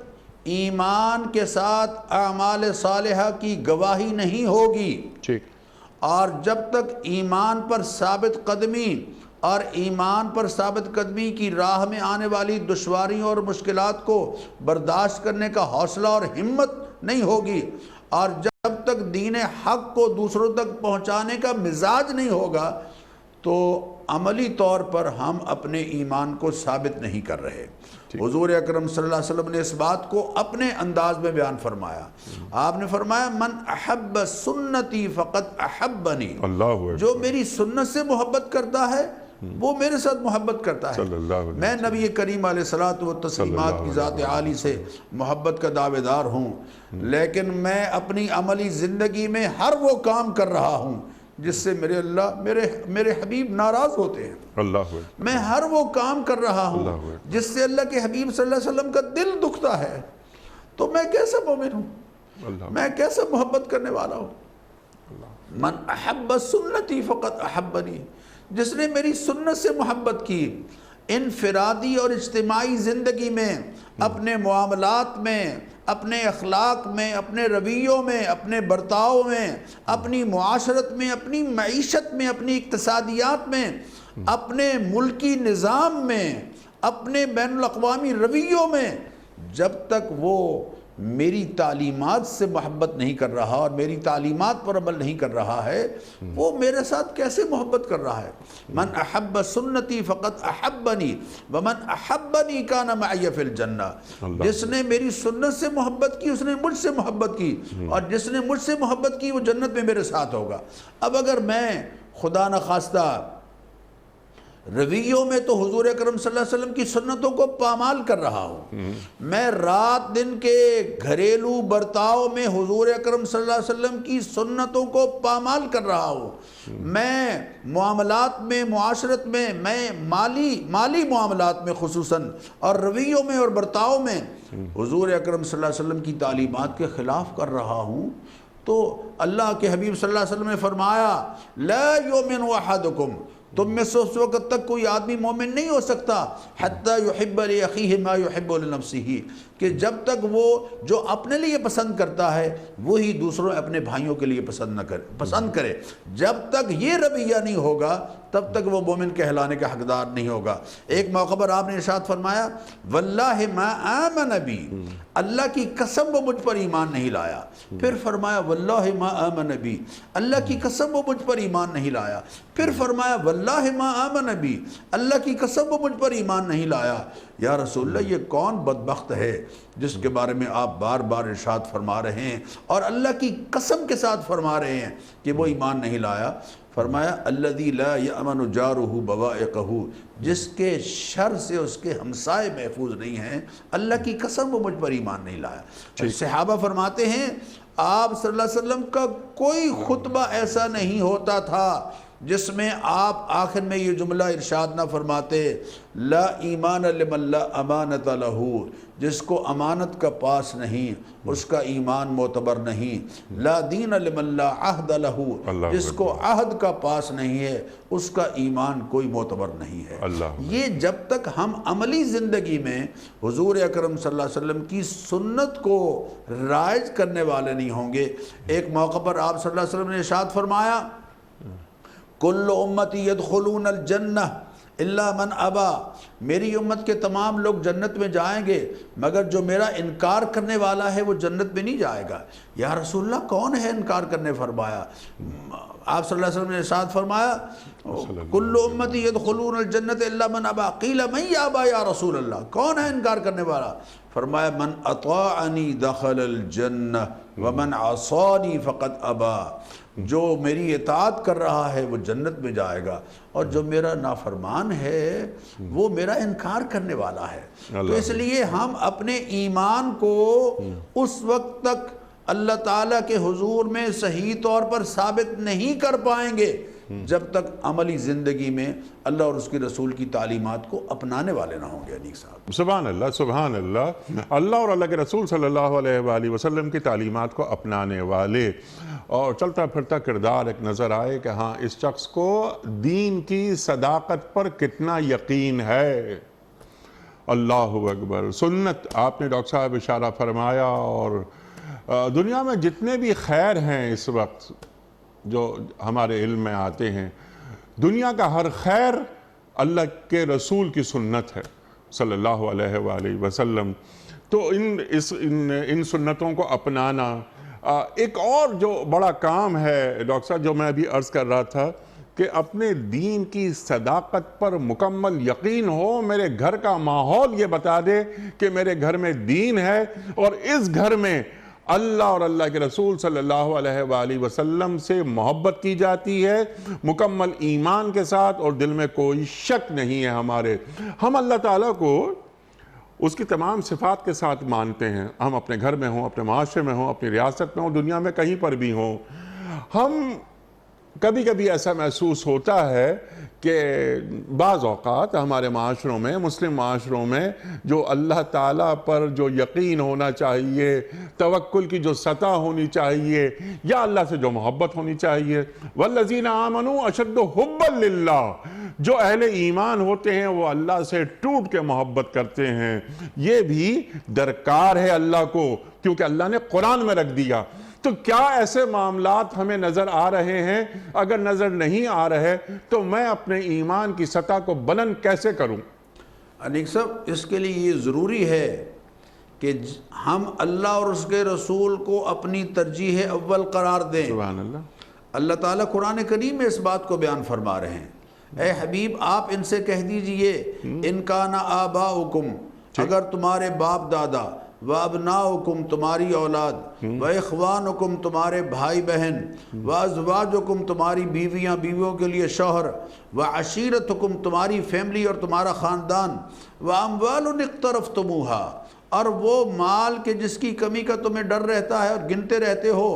ایمان کے ساتھ اعمال صالحہ کی گواہی نہیں ہوگی، اور جب تک ایمان پر ثابت قدمی اور ایمان پر ثابت قدمی کی راہ میں آنے والی دشواریوں اور مشکلات کو برداشت کرنے کا حوصلہ اور ہمت نہیں ہوگی، اور جب تک دین حق کو دوسروں تک پہنچانے کا مزاج نہیں ہوگا، تو عملی طور پر ہم اپنے ایمان کو ثابت نہیں کر رہے۔ حضور اکرم صلی اللہ علیہ وسلم نے اس بات کو اپنے انداز میں بیان فرمایا۔ آپ نے فرمایا من احب سنتی فقط احبنی، جو میری سنت سے محبت کرتا ہے وہ میرے ساتھ محبت کرتا ہے۔ میں نبی کریم علیہ الصلوۃ والتسلیمات کی ذات عالی سے محبت کا دعوے دار ہوں، لیکن میں اپنی عملی زندگی میں ہر وہ کام کر رہا ہوں جس سے میرے حبیب ناراض ہوتے ہیں۔ میں ہر وہ کام کر رہا ہوں جس سے اللہ کے حبیب صلی اللہ علیہ وسلم کا دل دکھتا ہے، تو میں کیسا مومن ہوں، میں کیسا محبت کرنے والا ہوں۔ من احب سنتی فقط احبنی، جس نے میری سنت سے محبت کی، انفرادی اور اجتماعی زندگی میں، اپنے معاملات میں، اپنے اخلاق میں، اپنے رویوں میں، اپنے برتاؤ میں، اپنی معاشرت میں، اپنی معیشت میں، اپنی اقتصادیات میں، اپنے ملکی نظام میں، اپنے بین الاقوامی رویوں میں، جب تک وہ میری تعلیمات سے محبت نہیں کر رہا اور میری تعلیمات پر عمل نہیں کر رہا ہے، وہ میرے ساتھ کیسے محبت کر رہا ہے؟ من احب سنتی فقط احبنی ومن احبنی کان معی فی الجنہ، جس نے میری سنت سے محبت کی اس نے مجھ سے محبت کی، اور جس نے مجھ سے محبت کی وہ جنت میں میرے ساتھ ہوگا۔ اب اگر میں خدا نخواستہ رویوں میں تو حضور اکرم صلی اللہ علیہ وسلم کی سنتوں کو پامال کر رہا ہوں، میں رات دن کے گھریلو برتاؤ میں حضور اکرم صلی اللہ علیہ وسلم کی سنتوں کو پامال کر رہا ہوں، میں معاملات میں، معاشرت میں، میں مالی معاملات میں خصوصاً اور رویوں میں اور برتاؤ میں حضور اکرم صلی اللہ علیہ وسلم کی تعلیمات کے خلاف کر رہا ہوں، تو اللہ کے حبیب صلی اللہ علیہ وسلم نے فرمایا لا یؤمن احدکم، تم میں سے اس وقت تک کوئی آدمی مومن نہیں ہو سکتا حتی یحب لأخیہ ما یحب لنفسہ، کہ جب تک وہ جو اپنے لیے پسند کرتا ہے وہی دوسروں اپنے بھائیوں کے لیے پسند کرے، جب تک یہ رویہ نہیں ہوگا تب تک وہ مومن کہلانے کا حقدار نہیں ہوگا۔ ایک موقع پر آپ نے ارشاد فرمایا واللہ ما آمن بی، اللہ کی قسم وہ مجھ پر ایمان نہیں لایا، پھر فرمایا واللہ ما آمن بی، اللہ کی قسم وہ مجھ پر ایمان نہیں لایا، پھر فرمایا واللہ ما آمن بی، اللہ کی قسم وہ مجھ پر ایمان نہیں لایا۔ یا رسول اللہ یہ کون بدبخت ہے جس کے بارے میں آپ بار بار ارشاد فرما رہے ہیں اور اللہ کی قسم کے ساتھ فرما رہے ہیں کہ وہ ایمان نہیں لایا؟ فرمایا الذی لا یأمن جارہ بوائقہ، جس کے شر سے اس کے ہمسائے محفوظ نہیں ہیں، اللہ کی قسم وہ مجھ پر ایمان نہیں لایا۔ صحابہ فرماتے ہیں آپ صلی اللہ علیہ وسلم کا کوئی خطبہ ایسا نہیں ہوتا تھا جس میں آپ آخر میں یہ جملہ ارشاد نہ فرماتے لا ایمان لمن لا امانت لہ، جس کو امانت کا پاس نہیں اس کا ایمان معتبر نہیں، لا دین لمن لا عہد لہ، جس کو عہد کا پاس نہیں ہے اس کا ایمان کوئی معتبر نہیں ہے۔ یہ جب تک ہم عملی زندگی میں حضور اکرم صلی اللہ علیہ وسلم کی سنت کو رائج کرنے والے نہیں ہوں گے۔ ایک موقع پر آپ صلی اللہ علیہ وسلم نے ارشاد فرمایا کل امتی یدخلون الجنہ الا من ابا، میری امت کے تمام لوگ جنت میں جائیں گے مگر جو میرا انکار کرنے والا ہے وہ جنت میں نہیں جائے گا۔ یا رسول اللہ کون ہے انکار کرنے؟ فرمایا آپ صلی اللہ علیہ وسلم نے ارشاد فرمایا کل امتی یدخلون الجنت الا من ابا، قیل من یابا یا رسول اللہ، کون ہے انکار کرنے والا؟ فرمایا من اطاعنی دخل الجنہ ومن عصانی فقد ابا، جو میری اطاعت کر رہا ہے وہ جنت میں جائے گا اور جو میرا نافرمان ہے وہ میرا انکار کرنے والا ہے۔ تو اس لیے ہم اپنے ایمان کو اس وقت تک اللہ تعالیٰ کے حضور میں صحیح طور پر ثابت نہیں کر پائیں گے جب تک عملی زندگی میں اللہ اور اس کے رسول کی تعلیمات کو اپنانے والے نہ ہوں گے۔ انیق صاحب سبحان اللہ، سبحان اللہ، اللہ اور اللہ کے رسول صلی اللہ علیہ وآلہ وسلم کی تعلیمات کو اپنانے والے اور چلتا پھرتا کردار ایک نظر آئے کہ ہاں اس شخص کو دین کی صداقت پر کتنا یقین ہے۔ اللہ اکبر۔ سنت آپ نے ڈاکٹر صاحب اشارہ فرمایا، اور دنیا میں جتنے بھی خیر ہیں اس وقت جو ہمارے علم میں آتے ہیں، دنیا کا ہر خیر اللہ کے رسول کی سنت ہے صلی اللہ علیہ وآلہ وسلم۔ تو ان سنتوں کو اپنانا ایک اور جو بڑا کام ہے ڈاکٹر صاحب، جو میں ابھی عرض کر رہا تھا کہ اپنے دین کی صداقت پر مکمل یقین ہو۔ میرے گھر کا ماحول یہ بتا دے کہ میرے گھر میں دین ہے اور اس گھر میں اللہ اور اللہ کے رسول صلی اللہ علیہ وآلہ وسلم سے محبت کی جاتی ہے مکمل ایمان کے ساتھ، اور دل میں کوئی شک نہیں ہے ہمارے۔ ہم اللہ تعالیٰ کو اس کی تمام صفات کے ساتھ مانتے ہیں، ہم اپنے گھر میں ہوں، اپنے معاشرے میں ہوں، اپنی ریاست میں ہوں، دنیا میں کہیں پر بھی ہوں۔ ہم کبھی کبھی ایسا محسوس ہوتا ہے کہ بعض اوقات ہمارے معاشروں میں، مسلم معاشروں میں، جو اللہ تعالیٰ پر جو یقین ہونا چاہیے، توکل کی جو سطح ہونی چاہیے، یا اللہ سے جو محبت ہونی چاہیے، والذین آمنوا اشد حبا للہ، جو اہل ایمان ہوتے ہیں وہ اللہ سے ٹوٹ کے محبت کرتے ہیں، یہ بھی درکار ہے اللہ کو، کیونکہ اللہ نے قرآن میں رکھ دیا۔ تو کیا ایسے معاملات ہمیں نظر آ رہے ہیں؟ اگر نظر نہیں آ رہے تو میں اپنے ایمان کی سطح کو بلند کیسے کروں؟ انیق صاحب، اس کے لیے یہ ضروری ہے کہ ہم اللہ اور اس کے رسول کو اپنی ترجیح اول قرار دیں۔ سبحان اللہ۔ اللہ تعالیٰ قرآن کریم میں اس بات کو بیان فرما رہے ہیں، اے حبیب آپ ان سے کہہ دیجئے ان کان آباؤکم، اگر تمہارے باپ دادا وَأَبْنَاؤُكُمْ تمہاری اولاد، وَإِخْوَانُكُمْ تمہارے بھائی بہن، وَأَزْوَاجُكُمْ تمہاری بیویاں بیویوں کے لیے شوہر، وَعَشِيرَتُكُمْ تمہاری فیملی اور تمہارا خاندان، وَأَمْوَالٌ اقْتَرَفْتُمُوهَا اور وہ مال کے جس کی کمی کا تمہیں ڈر رہتا ہے اور گنتے رہتے ہو،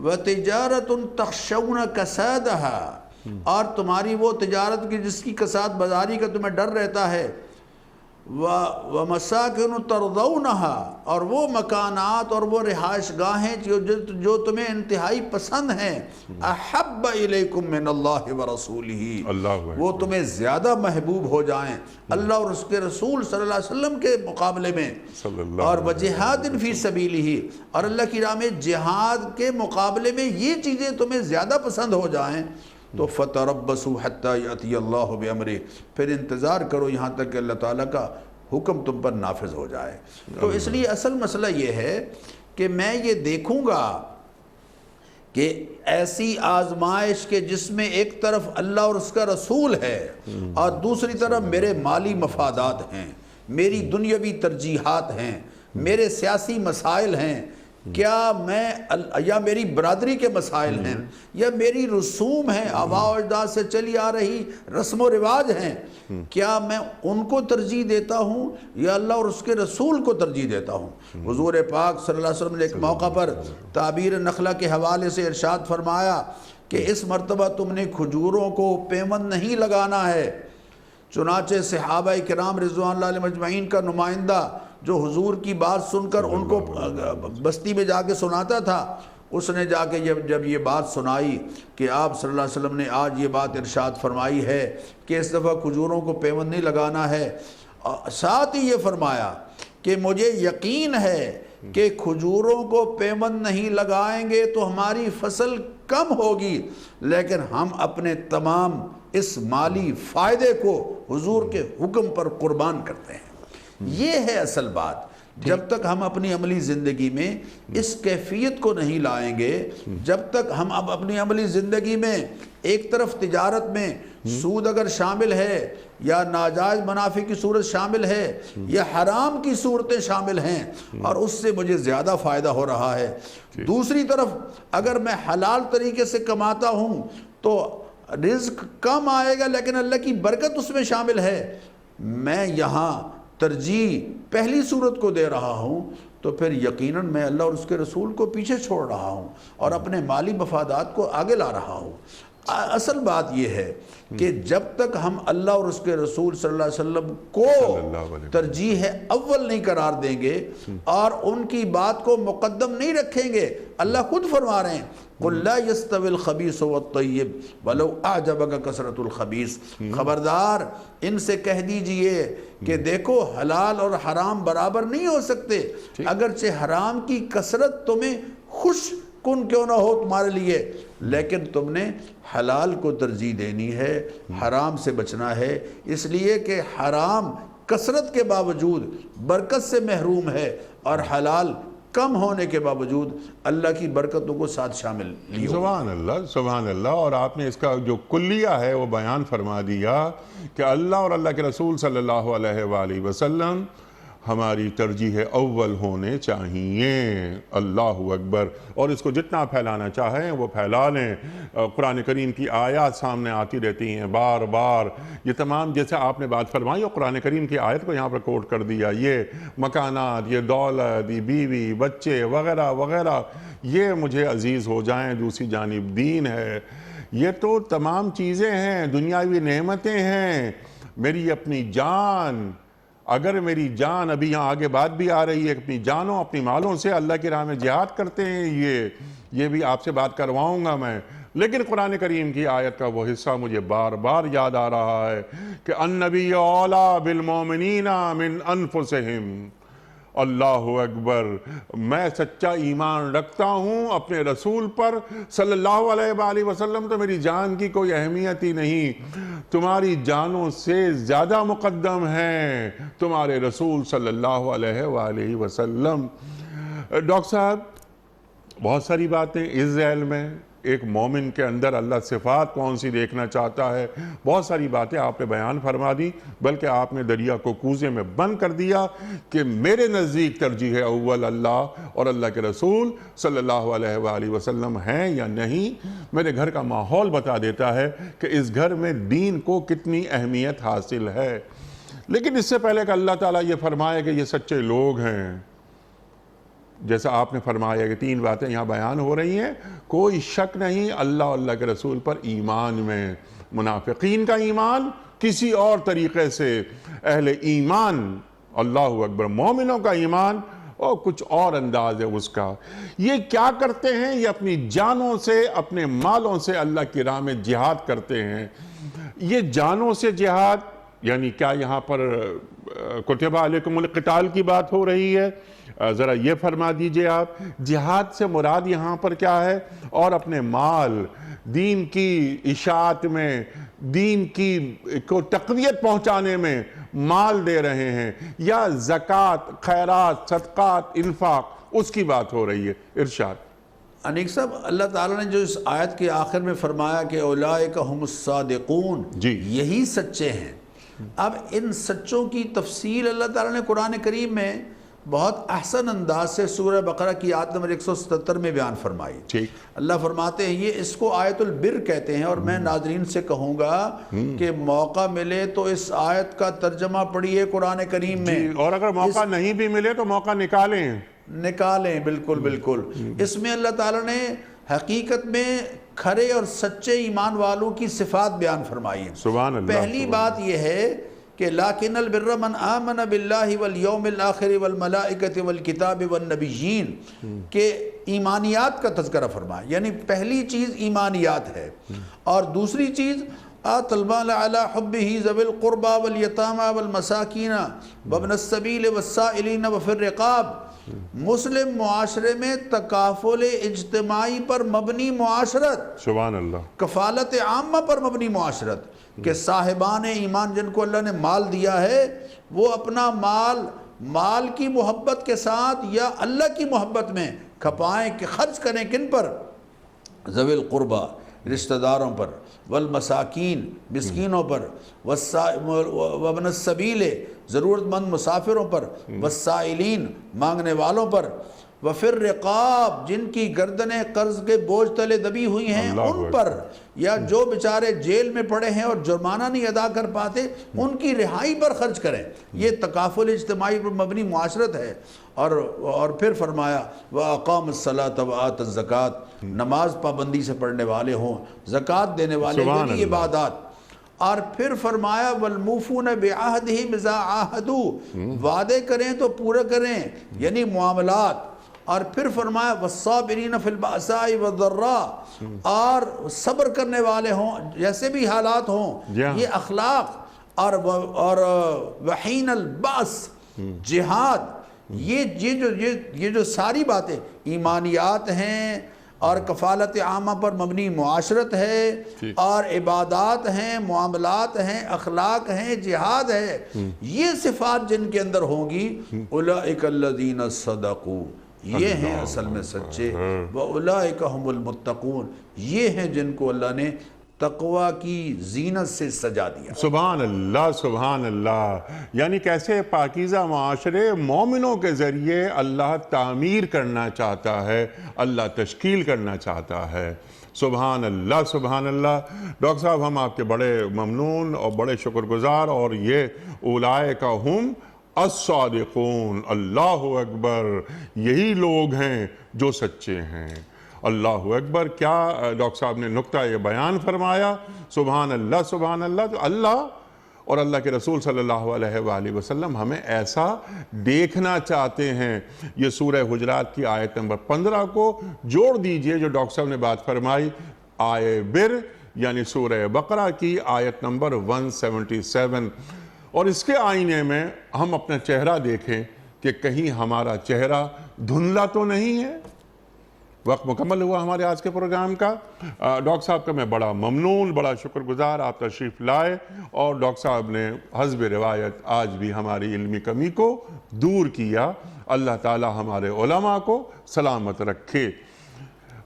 وَتِجَارَةٌ تَخْشَوْنَ كَسَادَهَا اور تمہاری وہ تجارت کی جس کی کساد بازاری کا تمہیں ڈر رہتا ہے، وَمَسَاكِنُ تَرْضَوْنَهَا اور وہ مکانات اور وہ رہائش گاہیں جو تمہیں انتہائی پسند ہیں، أَحَبَّ إِلَيْكُم مِّنَ اللَّهِ وَرَسُولِهِ وہ تمہیں زیادہ محبوب ہو جائیں اللہ اور اس کے رسول صلی اللہ علیہ وسلم کے مقابلے میں، اور وَجِهَادٍ فِي سَبِيلِهِ اور اللہ کی راہ میں جہاد کے مقابلے میں یہ چیزیں تمہیں زیادہ پسند ہو جائیں، تو فَتَرَبَّصُوا حَتَّى يَأْتِيَ اللَّهُ بِأَمْرِهِ پھر انتظار کرو یہاں تک کہ اللہ تعالیٰ کا حکم تم پر نافذ ہو جائے۔ تو اس لیے اصل مسئلہ یہ ہے کہ میں یہ دیکھوں گا کہ ایسی آزمائش کے جس میں ایک طرف اللہ اور اس کا رسول ہے اور دوسری طرف میرے مالی مفادات ہیں، میری دنیاوی ترجیحات ہیں، میرے سیاسی مسائل ہیں، کیا میں یا میری برادری کے مسائل ہیں یا میری رسوم ہیں، آباء و اجداد سے چلی آ رہی رسم و رواج ہیں، کیا میں ان کو ترجیح دیتا ہوں یا اللہ اور اس کے رسول کو ترجیح دیتا ہوں؟ حضور پاک صلی اللہ علیہ وسلم نے ایک موقع پر تعبیر نخلہ کے حوالے سے ارشاد فرمایا کہ اس مرتبہ تم نے کھجوروں کو پیوند نہیں لگانا ہے۔ چنانچہ صحابہ کرام رضوان اللہ علیہ مجمعین کا نمائندہ جو حضور کی بات سن کر ان کو بستی میں جا کے سناتا تھا، اس نے جا کے جب یہ بات سنائی کہ آپ صلی اللہ علیہ وسلم نے آج یہ بات ارشاد فرمائی ہے کہ اس دفعہ کھجوروں کو پیوند نہیں لگانا ہے، ساتھ ہی یہ فرمایا کہ مجھے یقین ہے کہ کھجوروں کو پیوند نہیں لگائیں گے تو ہماری فصل کم ہوگی، لیکن ہم اپنے تمام اس مالی فائدے کو حضور کے حکم پر قربان کرتے ہیں۔ یہ ہے اصل بات۔ جب تک ہم اپنی عملی زندگی میں اس کیفیت کو نہیں لائیں گے، جب تک ہم اب اپنی عملی زندگی میں ایک طرف تجارت میں سود اگر شامل ہے یا ناجائز منافع کی صورت شامل ہے یا حرام کی صورتیں شامل ہیں اور اس سے مجھے زیادہ فائدہ ہو رہا ہے، دوسری طرف اگر میں حلال طریقے سے کماتا ہوں تو رزق کم آئے گا لیکن اللہ کی برکت اس میں شامل ہے، میں یہاں ترجیح پہلی صورت کو دے رہا ہوں، تو پھر یقیناً میں اللہ اور اس کے رسول کو پیچھے چھوڑ رہا ہوں اور اپنے مالی مفادات کو آگے لا رہا ہوں۔ اصل بات یہ ہے کہ جب تک ہم اللہ اور اس کے رسول صلی اللہ علیہ وسلم کو ترجیح اول نہیں قرار دیں گے اور ان کی بات کو مقدم نہیں رکھیں گے، اللہ خود فرما رہے ہیں قُلْ لَا يَسْتَوِي الْخَبِيثُ وَالطَّيِّبُ وَلَوْ أَعْجَبَكَ كَثْرَةُ الْخَبِيثِ خبردار ان سے کہہ دیجئے کہ دیکھو حلال اور حرام برابر نہیں ہو سکتے، اگرچہ حرام کی کثرت تمہیں خوش کن کیوں نہ ہو تمہارے لیے، لیکن تم نے حلال کو ترجیح دینی ہے، حرام سے بچنا ہے، اس لیے کہ حرام کثرت کے باوجود برکت سے محروم ہے اور حلال کم ہونے کے باوجود اللہ کی برکتوں کو ساتھ شامل لیے۔ سبحان اللہ، سبحان اللہ۔ اور آپ نے اس کا جو کلیہ ہے وہ بیان فرما دیا کہ اللہ اور اللہ کے رسول صلی اللہ علیہ وآلہ وسلم ہماری ترجیح اول ہونے چاہیے۔ اللہ اکبر۔ اور اس کو جتنا پھیلانا چاہیں وہ پھیلا لیں۔ قرآن کریم کی آیات سامنے آتی رہتی ہیں بار بار، یہ تمام جیسے آپ نے بات فرمائی اور قرآن کریم کی آیت کو یہاں پر کوٹ کر دیا، یہ مکانات، یہ دولت، یہ بیوی، بچے وغیرہ وغیرہ، یہ مجھے عزیز ہو جائیں، دوسری جانب دین ہے، یہ تو تمام چیزیں ہیں، دنیاوی نعمتیں ہیں، میری اپنی جان، اگر میری جان ابھی یہاں آگے بات بھی آ رہی ہے، اپنی جانوں اپنی مالوں سے اللہ کی راہ میں جہاد کرتے ہیں، یہ بھی آپ سے بات کرواؤں گا میں، لیکن قرآن کریم کی آیت کا وہ حصہ مجھے بار بار یاد آ رہا ہے کہ النبی اولیٰ بالمومنین من انفسہم۔ اللہ اکبر۔ میں سچا ایمان رکھتا ہوں اپنے رسول پر صلی اللہ علیہ وآلہ وسلم، تو میری جان کی کوئی اہمیت ہی نہیں، تمہاری جانوں سے زیادہ مقدم ہیں تمہارے رسول صلی اللہ علیہ وآلہ وسلم۔ ڈاکٹر صاحب، بہت ساری باتیں اس ذیل میں ایک مومن کے اندر اللہ صفات کون سی دیکھنا چاہتا ہے، بہت ساری باتیں آپ نے بیان فرما دی، بلکہ آپ نے دریا کو کوزے میں بند کر دیا کہ میرے نزدیک ترجیح اول اللہ اور اللہ کے رسول صلی اللہ علیہ وآلہ وسلم ہیں یا نہیں۔ میرے گھر کا ماحول بتا دیتا ہے کہ اس گھر میں دین کو کتنی اہمیت حاصل ہے۔ لیکن اس سے پہلے کہ اللہ تعالیٰ یہ فرمائے کہ یہ سچے لوگ ہیں، جیسا آپ نے فرمایا کہ 3 باتیں یہاں بیان ہو رہی ہیں، کوئی شک نہیں اللہ اور اللہ کے رسول پر ایمان میں۔ منافقین کا ایمان کسی اور طریقے سے، اہل ایمان اللہ اکبر مومنوں کا ایمان اور کچھ اور انداز ہے اس کا۔ یہ کیا کرتے ہیں؟ یہ اپنی جانوں سے، اپنے مالوں سے اللہ کی راہ میں جہاد کرتے ہیں۔ یہ جانوں سے جہاد یعنی کیا یہاں پر کتب علیکم القتال کی بات ہو رہی ہے؟ ذرا یہ فرما دیجئے آپ، جہاد سے مراد یہاں پر کیا ہے؟ اور اپنے مال دین کی اشاعت میں، دین کی کو تقویت پہنچانے میں مال دے رہے ہیں، یا زکوٰۃ، خیرات، صدقات، انفاق، اس کی بات ہو رہی ہے۔ ارشاد۔ انیک صاحب، اللہ تعالیٰ نے جو اس آیت کے آخر میں فرمایا کہ اولئک هم الصادقون، جی، یہی سچے ہیں۔ اب ان سچوں کی تفصیل اللہ تعالیٰ نے قرآن کریم میں بہت احسن انداز سے سورہ بقرہ کی آیت نمبر 177 میں بیان فرمائی۔ ٹھیک۔ اللہ فرماتے ہیں، یہ اس کو آیت البر کہتے ہیں، اور میں ناظرین سے کہوں گا کہ موقع ملے تو اس آیت کا ترجمہ پڑھیے قرآن کریم میں، اور اگر موقع نہیں بھی ملے تو موقع نکالیں۔ بالکل بالکل۔ اس میں اللہ تعالیٰ نے حقیقت میں کھرے اور سچے ایمان والوں کی صفات بیان فرمائی ہیں۔ سبحان اللہ۔ پہلی بات یہ ہے کہ لیکن البر من آمن باللہ والیوم الآخر والملائکۃ والکتاب والنبیین، کہ ایمانیات کا تذکرہ فرمایا، یعنی پہلی چیز ایمانیات ہے، اور دوسری چیز آت المال علی حبہ ذوی القربى والیتامى والمساکین وابن السبیل والسائلین وفی الرقاب۔ مسلم معاشرے میں تکافل اجتماعی پر مبنی معاشرت، سبحان اللہ، کفالت عامہ پر مبنی معاشرت، کہ صاحبان ایمان جن کو اللہ نے مال دیا ہے وہ اپنا مال کی محبت کے ساتھ یا اللہ کی محبت میں کھپائیں، کہ خرچ کریں کن پر؟ ذوی القربہ، رشتہ داروں پر، والمساکین، مسکینوں پر، وابن السبیل، ضرورت مند مسافروں پر، والسائلین، مانگنے والوں پر، وفی الرقاب، جن کی گردنیں قرض کے بوجھ تلے دبی ہوئی ہیں ان پر، یا جو بیچارے جیل میں پڑے ہیں اور جرمانہ نہیں ادا کر پاتے ان کی رہائی پر خرچ کریں۔ یہ تکافل اجتماعی پر مبنی معاشرت ہے۔ اور پھر فرمایا وَأَقَامَ الصَّلَاةَ وَآتَ الزَّكَاةَ، نماز پابندی سے پڑھنے والے ہوں، زکوٰۃ دینے والے، یعنی عبادات۔ اور پھر فرمایا وَالْمُوفُونَ بِعَهْدِهِمْ إِذَا عَاهَدُوا، وعدے کریں تو پورا کریں، یعنی معاملات۔ اور پھر فرمایا وَالصَّابِرِينَ فِي الْبَأْسَاءِ وَالضَّرَّاءِ، اور صبر کرنے والے ہوں جیسے بھی حالات ہوں، یہ اخلاق۔ اور وحین الباس، جہاد، یہ جو ساری باتیں ایمانیات ہیں، اور کفالت عامہ پر مبنی معاشرت ہے، اور عبادات ہیں، معاملات ہیں، اخلاق ہیں، جہاد ہے۔ یہ صفات جن کے اندر ہوں گی، اولئک الذین صدقوا، یہ ہیں اصل میں سچے، واولئک هم المتقون، یہ ہیں جن کو اللہ نے تقوی کی زینت سے سجا دیا۔ سبحان اللہ، سبحان اللہ۔ یعنی کیسے پاکیزہ معاشرے مومنوں کے ذریعے اللہ تعمیر کرنا چاہتا ہے، اللہ تشکیل کرنا چاہتا ہے۔ سبحان اللہ، سبحان اللہ۔ ڈاکٹر صاحب، ہم آپ کے بڑے ممنون اور بڑے شکر گزار، اور یہ اولئک ہم الصادقون، اللہ اکبر، یہی لوگ ہیں جو سچے ہیں۔ اللہ اکبر۔ کیا ڈاکٹر صاحب نے نقطہ یہ بیان فرمایا؟ سبحان اللہ، سبحان اللہ۔ تو اللہ اور اللہ کے رسول صلی اللہ علیہ وآلہ وسلم ہمیں ایسا دیکھنا چاہتے ہیں۔ یہ سورہ حجرات کی آیت نمبر 15 کو جوڑ دیجئے جو ڈاکٹر صاحب نے بات فرمائی، آیے بر یعنی سورہ بقرہ کی آیت نمبر 177، اور اس کے آئینے میں ہم اپنا چہرہ دیکھیں کہ کہیں ہمارا چہرہ دھندلا تو نہیں ہے۔ وقت مکمل ہوا ہمارے آج کے پروگرام کا۔ ڈاکٹر صاحب کا میں بڑا ممنون، بڑا شکر گزار، آپ تشریف لائے، اور ڈاکٹر صاحب نے حسب روایت آج بھی ہماری علمی کمی کو دور کیا۔ اللہ تعالی ہمارے علماء کو سلامت رکھے۔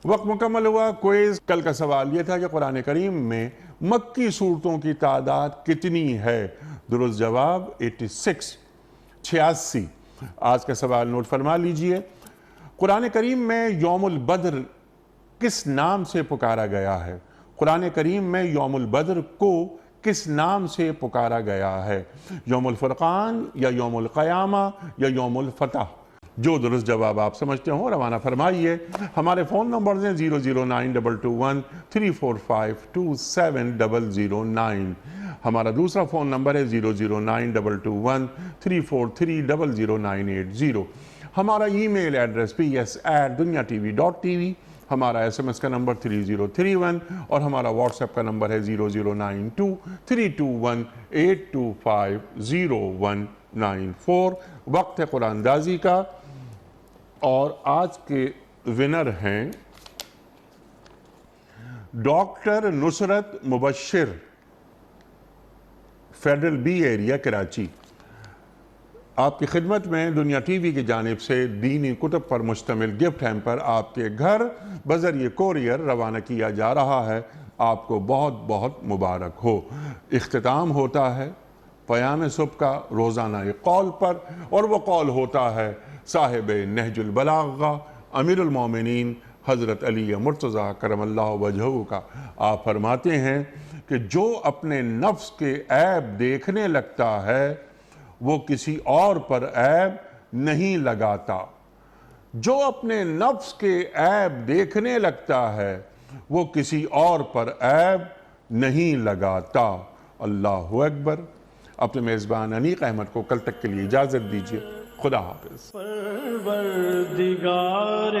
وقت مکمل ہوا. کوئز کل کا سوال یہ تھا کہ قرآن کریم میں مکی صورتوں کی تعداد کتنی ہے؟ درست جواب 86. آج کا سوال نوٹ فرما لیجئے. قرآن کریم میں یوم البدر کس نام سے پکارا گیا ہے؟ قرآن کریم میں یوم البدر کو کس نام سے پکارا گیا ہے؟ یوم الفرقان یا یوم القیامہ یا یوم الفتح؟ جو درست جواب آپ سمجھتے ہوں روانہ فرمائیے. ہمارے فون نمبرز ہیں 0092213452709. ہمارا دوسرا فون نمبر ہے 009221343000980. ہمارا ای میل ایڈریس ps@dunyatv.tv. ہمارا SMS کا نمبر 3031 اور ہمارا واٹس ایپ کا نمبر ہے 0092321825094. وقت ہے قرآن اندازی کا اور آج کے ونر ہیں doctor Nusrat Mubashir, federal be area Karachi. آپ کی خدمت میں دنیا ٹی وی کی جانب سے دینی کتب پر مشتمل گفٹ ہیمپر آپ کے گھر بذریعہ کوریئر روانہ کیا جا رہا ہے. آپ کو بہت بہت مبارک ہو. اختتام ہوتا ہے پیام صبح کا روزانہ ایک قول پر، اور وہ قول ہوتا ہے صاحب نہج البلاغہ امیر المومنین حضرت علی مرتضیٰ کرم اللہ وجہہ کا. آپ فرماتے ہیں کہ جو اپنے نفس کے عیب دیکھنے لگتا ہے وہ کسی اور پر عیب نہیں لگاتا. جو اپنے نفس کے عیب دیکھنے لگتا ہے وہ کسی اور پر عیب نہیں لگاتا. اللہ اکبر. اپنے میزبان انیق احمد کو کل تک کے لیے اجازت دیجیے. خدا حافظ. پروردگار